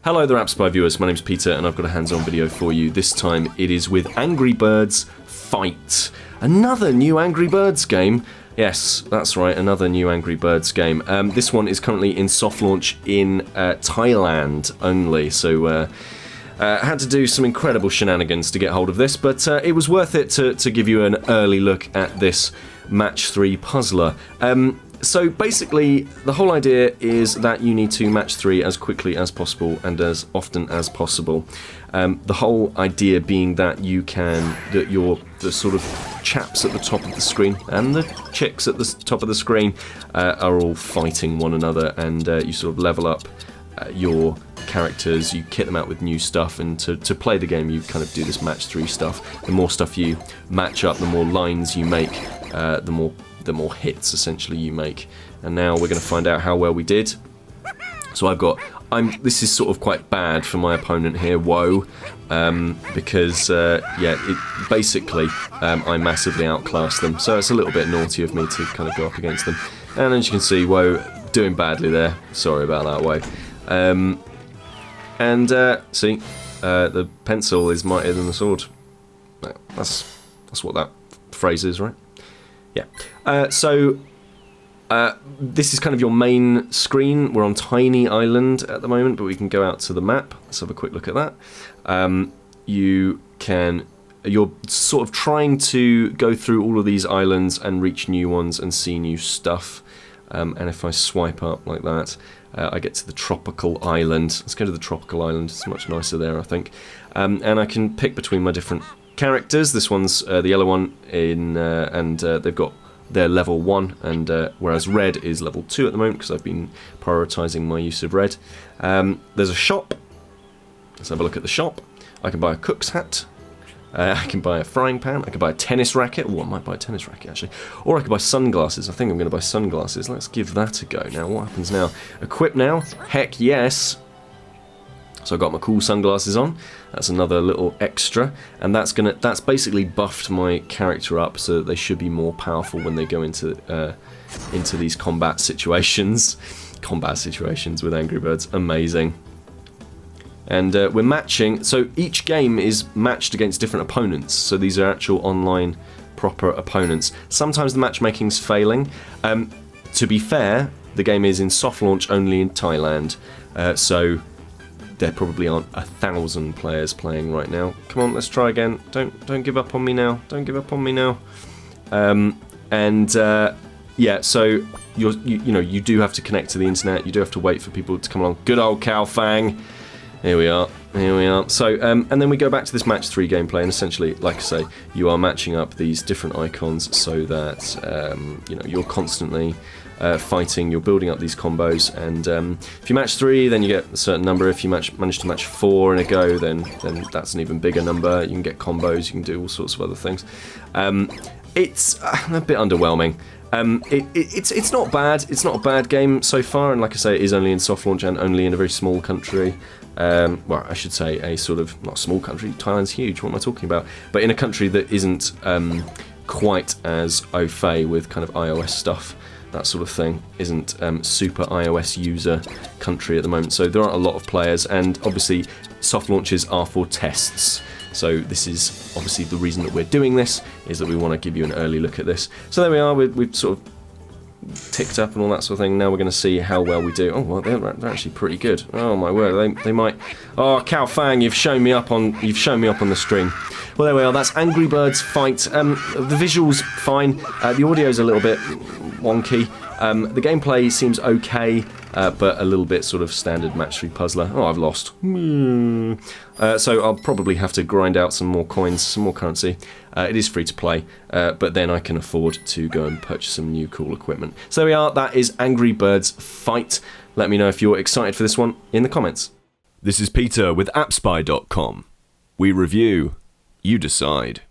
Hello there AppSpy viewers, my name's Peter and I've got a hands-on video for you. This time it is with Angry Birds Fight. Another new Angry Birds game. Yes, that's right, another new Angry Birds game. This one is currently in soft launch in Thailand only, so had to do some incredible shenanigans to get hold of this, but it was worth it to give you an early look at this Match 3 puzzler. So basically, the whole idea is that you need to match 3 as quickly as possible and as often as possible. The whole idea being that the sort of chaps at the top of the screen and the chicks at the top of the screen are all fighting one another, and you sort of level up your characters, you kit them out with new stuff, and to play the game you kind of do this match 3 stuff. The more stuff you match up, the more lines you make, the more hits essentially you make. And now we're going to find out how well we did. So this is sort of quite bad for my opponent here, whoa, because basically I massively outclassed them, so it's a little bit naughty of me to kind of go up against them. And as you can see, whoa, doing badly there, sorry about that, whoa. See, the pencil is mightier than the sword. That's what that phrase is, right? Yeah. This is kind of your main screen. We're on Tiny Island at the moment, but we can go out to the map. Let's have a quick look at that. You're sort of trying to go through all of these islands and reach new ones and see new stuff. And if I swipe up like that, I get to the tropical island. Let's go to the tropical island. It's much nicer there, I think. And I can pick between my different characters. This one's the yellow one and they've got their level 1, and whereas red is level 2 at the moment because I've been prioritising my use of red. There's a shop. Let's have a look at the shop. I can buy a cook's hat. I can buy a frying pan. I can buy a tennis racket. Oh, I might buy a tennis racket actually. Or I could buy sunglasses. I think I'm going to buy sunglasses. Let's give that a go. Now, what happens now? Equip now? Heck yes. So I got my cool sunglasses on. That's another little extra, and that's basically buffed my character up so that they should be more powerful when they go into these combat situations. Combat situations with Angry Birds, amazing. And we're matching. So each game is matched against different opponents. So these are actual online proper opponents. Sometimes the matchmaking's failing. To be fair, the game is in soft launch only in Thailand. So there probably aren't 1,000 players playing right now. Come on, let's try again. Don't give up on me now. Don't give up on me now. Yeah, so you do have to connect to the internet. You do have to wait for people to come along. Good old Cow Fang. Here we are. Here we are. So and then we go back to this match 3 gameplay, and essentially, like I say, you are matching up these different icons so that you're constantly fighting, you're building up these combos, and if you match 3 then you get a certain number. If you manage to match 4 in a go, then that's an even bigger number. You can get combos, you can do all sorts of other things. It's a bit underwhelming. It's not bad. It's not a bad game so far, and like I say, it is only in soft launch and only in a very small country. Well, I should say a sort of, not small country, Thailand's huge, what am I talking about? But in a country that isn't quite as au fait with kind of iOS stuff, that sort of thing, isn't super iOS user country at the moment. So there aren't a lot of players, and obviously soft launches are for tests. So this is obviously the reason that we're doing this, is that we want to give you an early look at this. So there we are, we've sort of ticked up and all that sort of thing. Now we're going to see how well we do. Oh well, they're actually pretty good. Oh my word, they might. Oh, Cow Fang, you've shown me up on the stream. Well, there we are. That's Angry Birds Fight. The visuals fine. The audio's a little bit wonky. The gameplay seems okay, but a little bit sort of standard match 3 puzzler. Oh, I've lost. So I'll probably have to grind out some more coins, some more currency. It is free to play, but then I can afford to go and purchase some new cool equipment. So there we are. That is Angry Birds Fight. Let me know if you're excited for this one in the comments. This is Peter with appspy.com. We review, you decide.